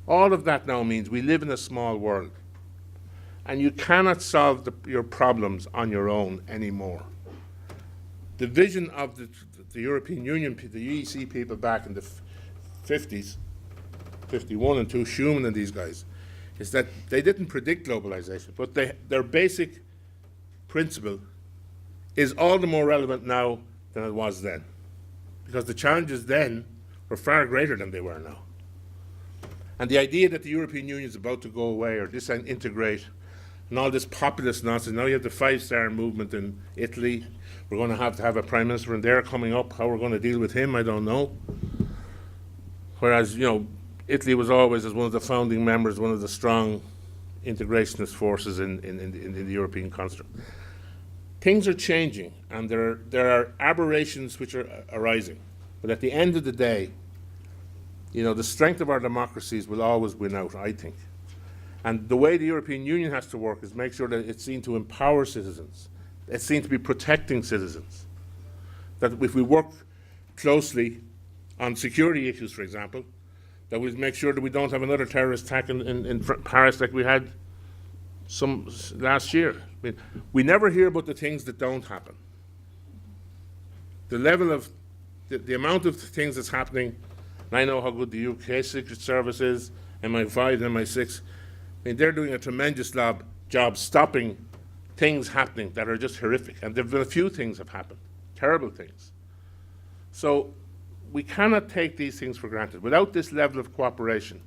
all of that now means we live in a small world, and you cannot solve your problems on your own anymore. The vision of the European Union, the EEC people back in the 50s, 51 and 2, Schuman and these guys, is that they didn't predict globalization, but their basic principle is all the more relevant now than it was then, because the challenges then were far greater than they were now. And the idea that the European Union is about to go away or disintegrate and all this populist nonsense, now you have the five-star movement in Italy, we're going to have a prime minister in there coming up, how we're going to deal with him, I don't know. Whereas, Italy was always, as one of the founding members, one of the strong integrationist forces in the European construct. Things are changing, and there are aberrations which are arising. But at the end of the day, the strength of our democracies will always win out, I think. And the way the European Union has to work is make sure that it's seen to empower citizens. It's seen to be protecting citizens. That if we work closely on security issues, for example, that we make sure that we don't have another terrorist attack in Paris like we had some last year. I mean, we never hear about the things that don't happen. The level of, the amount of things that's happening, and I know how good the UK Secret Service is, MI5 and MI6, I mean, they're doing a tremendous job stopping things happening that are just horrific. And there have been a few things have happened, terrible things. So we cannot take these things for granted. Without this level of cooperation,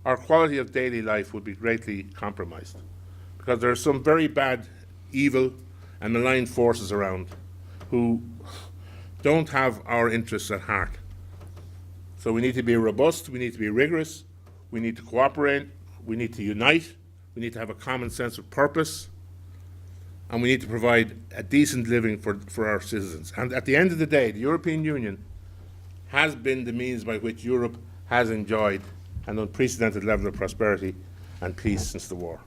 our quality of daily life would be greatly compromised, because there are some very bad, evil, and malign forces around who don't have our interests at heart. So we need to be robust, we need to be rigorous, we need to cooperate, we need to unite, we need to have a common sense of purpose, and we need to provide a decent living for our citizens. And at the end of the day, the European Union has been the means by which Europe has enjoyed an unprecedented level of prosperity and peace since the war.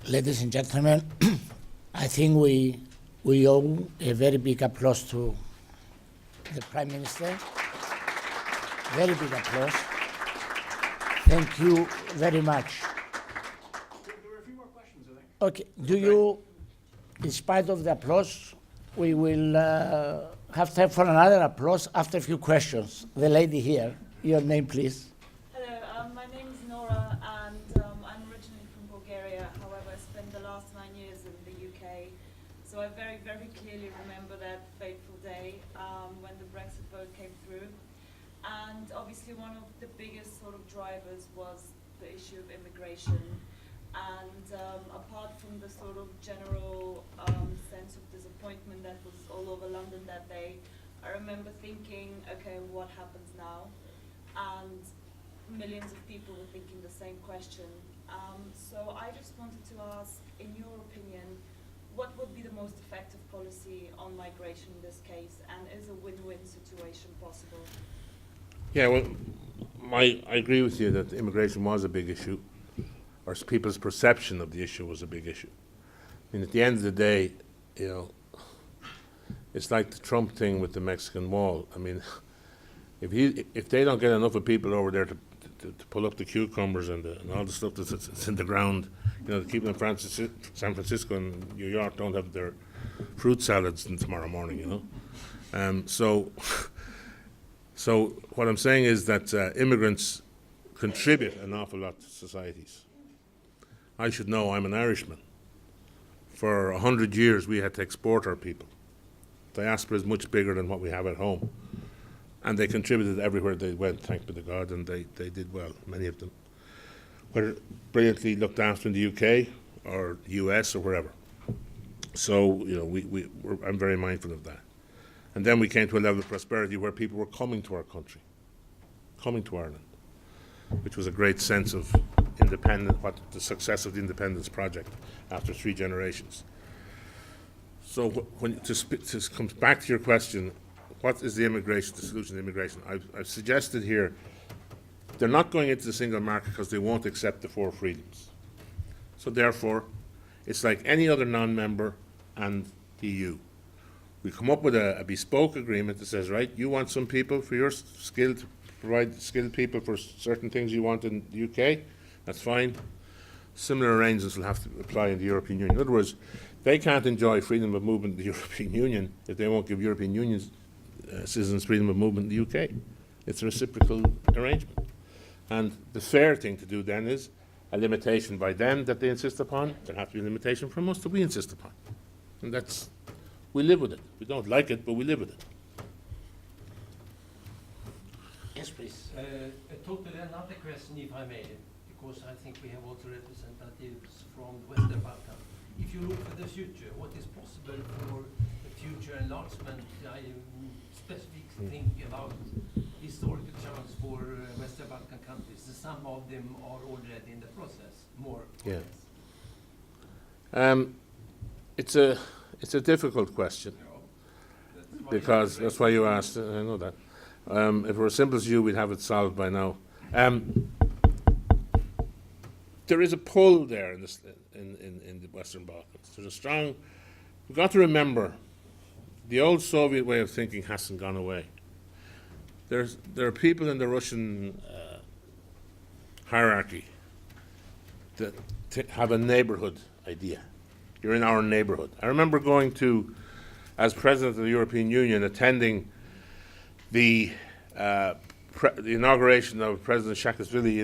Ladies and gentlemen, I think we owe a very big applause to the Prime Minister. Very big applause. Thank you very much. There were a few more questions, I think. Okay, do you, in spite of the applause, we will have time for another applause after a few questions. The lady here, your name, please. Hello, my name is Nora, and I'm originally from Bulgaria. However, I spent the last 9 years in the UK, so I very, very clearly remember that fateful day when the Brexit vote came through. And obviously one of the biggest sort of drivers was the issue of immigration. And apart from the sort of general sense of disappointment that was all over London that day, I remember thinking, okay, what happens now? And millions of people were thinking the same question. So I just wanted to ask, in your opinion, what would be the most effective policy on migration in this case? And is a win-win situation possible? Yeah, well, I agree with you that immigration was a big issue, or people's perception of the issue was a big issue. I mean, at the end of the day, it's like the Trump thing with the Mexican wall. I mean, if they don't get enough of people over there to pull up the cucumbers and all the stuff that's in the ground, to keep them San Francisco and New York don't have their fruit salads tomorrow morning, So what I'm saying is that immigrants contribute an awful lot to societies. I should know, I'm an Irishman. For 100 years we had to export our people. Diaspora is much bigger than what we have at home. And they contributed everywhere they went, thank be to God, and they did well, many of them. Whether brilliantly looked after in the UK or the US or wherever. So, I'm very mindful of that. And then we came to a level of prosperity where people were coming to our country, coming to Ireland, which was a great sense of the success of the independence project after 3 generations. So to come back to your question, what is the solution to immigration? I've suggested here, they're not going into the single market because they won't accept the 4 freedoms. So therefore, it's like any other non-member and the EU. We come up with a bespoke agreement that says, right, you want some people for your skill to provide skilled people for certain things you want in the UK, that's fine. Similar arrangements will have to apply in the European Union. In other words, they can't enjoy freedom of movement in the European Union if they won't give European Union citizens freedom of movement in the UK. It's a reciprocal arrangement. And the fair thing to do then is a limitation by them that they insist upon. There has to be a limitation from us that we insist upon. And we live with it. We don't like it, but we live with it. Yes, please. A totally another question, if I may, because I think we have also representatives from the Western Balkan. If you look for the future, what is possible for the future enlargement? I specifically think about this historical terms for Western Balkan countries. Some of them are already in the process, more or Yeah. less. It's a difficult question, because that's why you asked. I know that. If it were as simple as you, we'd have it solved by now. There is a pull there in the Western Balkans. There's a strong. We've got to remember, the old Soviet way of thinking hasn't gone away. There are people in the Russian hierarchy that have a neighborhood idea. You're in our neighborhood. I remember going to, as president of the European Union, attending the inauguration of President Saakashvili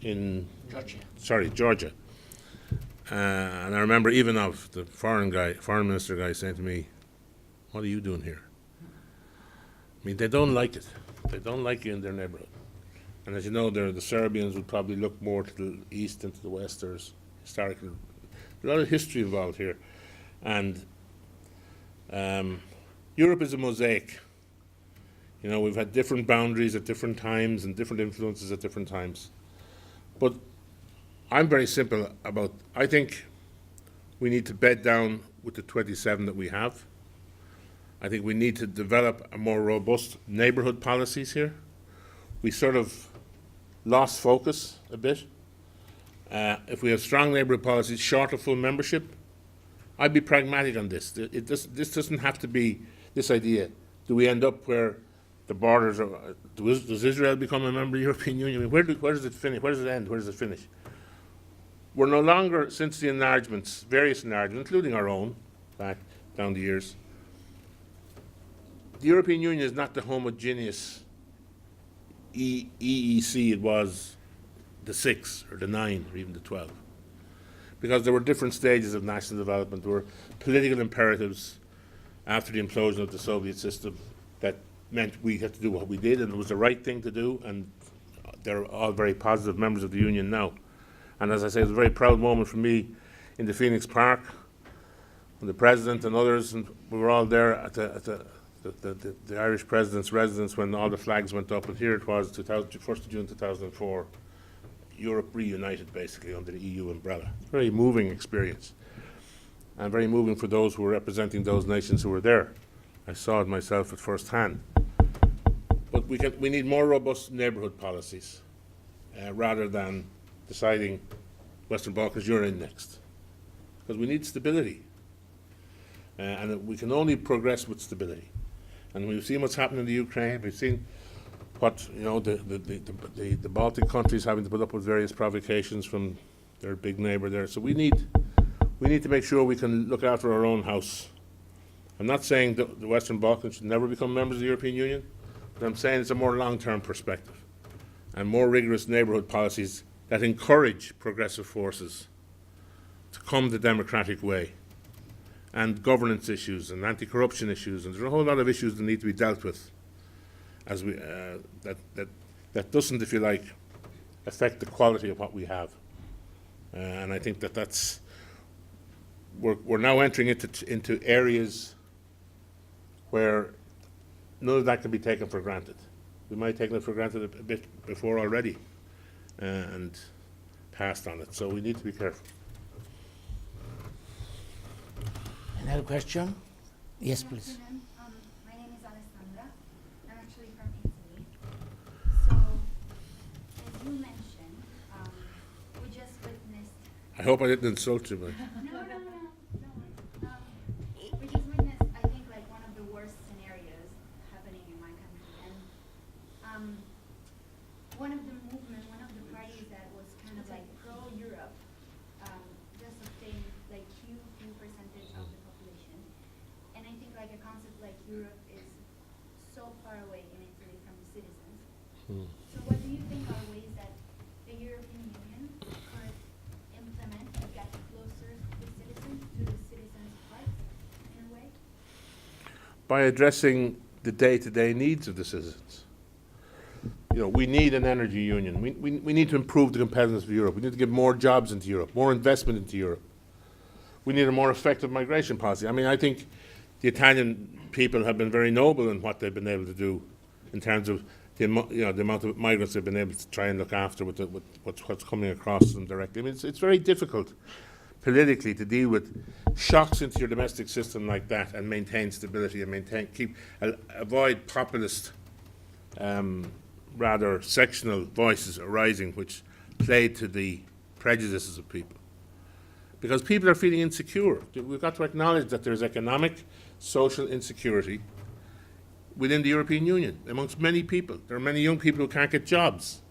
in Georgia. And I remember Ivanov, the foreign minister guy, saying to me, "What are you doing here?" I mean, they don't like it. They don't like you in their neighborhood. And as you know, the Serbians would probably look more to the east and to the west. There's historical, a lot of history involved here. And Europe is a mosaic. You know, we've had different boundaries at different times and different influences at different times. But I'm very simple about, I think we need to bed down with the 27 that we have. I think we need to develop a more robust neighbourhood policies here. We sort of lost focus a bit. If we have strong neighbourhood policies short of full membership, I'd be pragmatic on this. This doesn't have to be this idea. Do we end up where the borders are, does Israel become a member of the European Union? I mean, where does it finish? Where does it end? Where does it finish? We're no longer, since the enlargements, various enlargements, including our own, back down the years, the European Union is not the homogeneous EEC it was the 6 or the 9 or even the 12. Because there were different stages of national development. There were political imperatives after the implosion of the Soviet system that meant we had to do what we did, and it was the right thing to do, and they're all very positive members of the Union now. And as I say, it's a very proud moment for me in the Phoenix Park, when the President and others, and we were all there at the Irish President's residence when all the flags went up, and here it was, 1st of June 2004, Europe reunited basically under the EU umbrella. Very moving experience, and very moving for those who were representing those nations who were there. I saw it myself at first hand. But we need more robust neighbourhood policies rather than deciding Western Balkans, you're in next. Because we need stability. And we can only progress with stability. And we've seen what's happened in the Ukraine. We've seen what, you know, the Baltic countries having to put up with various provocations from their big neighbour there. So we need to make sure we can look after our own house. I'm not saying that the Western Balkans should never become members of the European Union, but I'm saying it's a more long-term perspective and more rigorous neighbourhood policies that encourage progressive forces to come the democratic way, and governance issues and anti-corruption issues, and there's a whole lot of issues that need to be dealt with as we that doesn't, if you like, affect the quality of what we have. And I think that's we're now entering into areas where none of that can be taken for granted. We might have taken it for granted a bit before already and passed on it. So we need to be careful. Another question? Yes, please. Good afternoon. My name is Alessandra. I'm actually from Italy. So, as you mentioned, we just witnessed. I hope I didn't insult you, but No. We just witnessed, I think, like one of the worst scenarios happening in my country. And one of the parties that was kind of like pro-Europe, just obtained like few percentage of the population. And I think like a concept like Europe is so far away in Italy from the citizens. So what do you think are ways that the European Union could implement to get closer to the citizens' hearts in a way? by addressing the day-to-day needs of the citizens. You know, we need an energy union. We need to improve the competitiveness of Europe. We need to get more jobs into Europe, more investment into Europe. We need a more effective migration policy. I mean, I think the Italian people have been very noble in what they've been able to do in terms of the amount of migrants they've been able to try and look after with what's coming across them directly. I mean, it's very difficult politically to deal with shocks into your domestic system like that and maintain stability and avoid populist, rather sectional voices arising which play to the prejudices of people. Because people are feeling insecure. We've got to acknowledge that there's economic, social insecurity within the European Union amongst many people. There are many young people who can't get jobs.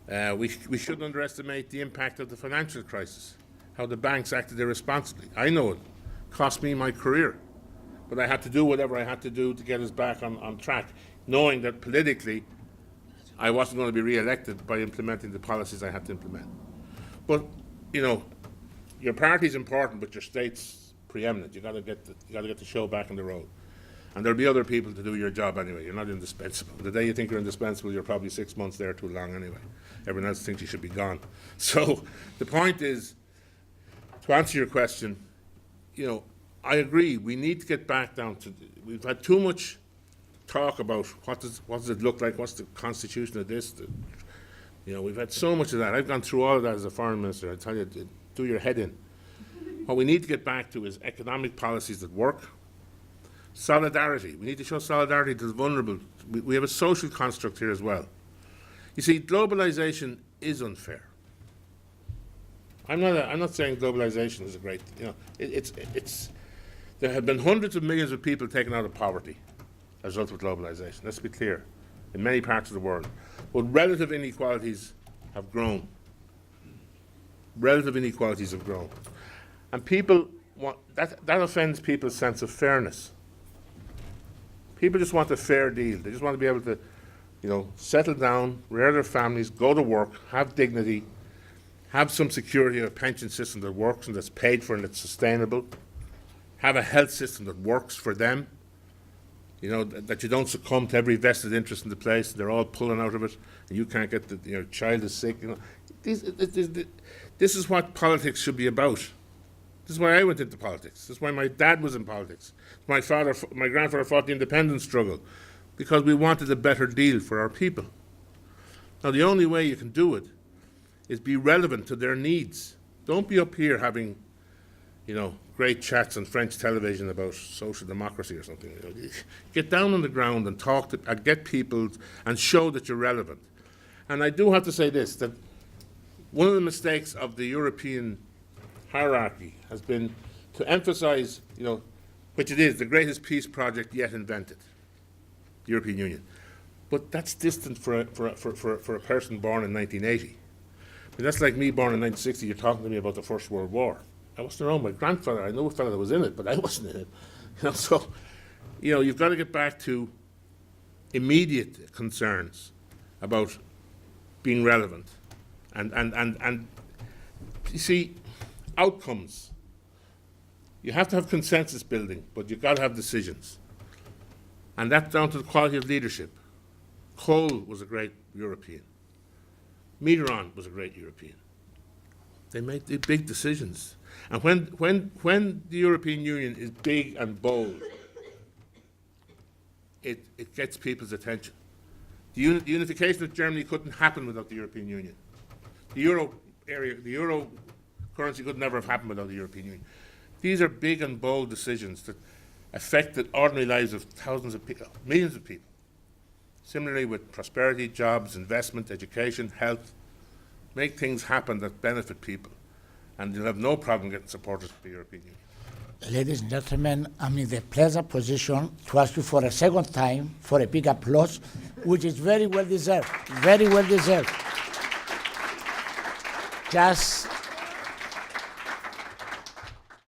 We shouldn't underestimate the impact of the financial crisis, how the banks acted irresponsibly. I know it cost me my career, but I had to do whatever I had to do to get us back on track, knowing that politically I wasn't going to be re-elected by implementing the policies I had to implement. But, your party's important, but your state's preeminent. You got to get the show back on the road. And there'll be other people to do your job anyway. You're not indispensable. The day you think you're indispensable, you're probably 6 months there too long anyway. Everyone else thinks you should be gone. So the point is, to answer your question, I agree. We need to get back down to. We've had too much talk about what does it look like. What's the constitution of this? We've had so much of that. I've gone through all of that as a foreign minister. I tell you, do your head in. What we need to get back to is economic policies that work. Solidarity. We need to show solidarity to the vulnerable. We have a social construct here as well. You see, globalization is unfair. I'm not saying globalization is a great. There have been hundreds of millions of people taken out of poverty as a result of globalization. Let's be clear, in many parts of the world, but relative inequalities have grown. Relative inequalities have grown, and people want that offends people's sense of fairness. People just want a fair deal. They just want to be able to, settle down, rear their families, go to work, have dignity, have some security of a pension system that works and that's paid for and that's sustainable, have a health system that works for them, that you don't succumb to every vested interest in the place. They're all pulling out of it, and you can't get your child is sick. This is what politics should be about. This is why I went into politics. This is why my dad was in politics. My grandfather fought the independence struggle, because we wanted a better deal for our people. Now, the only way you can do it is be relevant to their needs. Don't be up here having, great chats on French television about social democracy or something. Get down on the ground and talk and get people and show that you're relevant. And I do have to say this, that one of the mistakes of the European hierarchy has been to emphasize, which it is, the greatest peace project yet invented, the European Union. But that's distant for a person born in 1980. I mean, that's like me born in 1960, you're talking to me about the First World War. I wasn't around. My grandfather, I know a fellow that was in it, but I wasn't in it. So, you've got to get back to immediate concerns about being relevant. And you see, outcomes. You have to have consensus building, but you've got to have decisions. And that's down to the quality of leadership. Kohl was a great European. Mitterrand was a great European. They made the big decisions. And when the European Union is big and bold, it gets people's attention. The unification of Germany couldn't happen without the European Union. The euro area, the euro currency could never have happened without the European Union. These are big and bold decisions that affect the ordinary lives of thousands of people, millions of people. Similarly with prosperity, jobs, investment, education, health, make things happen that benefit people. And you'll have no problem getting supporters of the European Union. Ladies and gentlemen, I'm in the pleasant position to ask you for a second time for a big applause, which is very well deserved, very well deserved. Just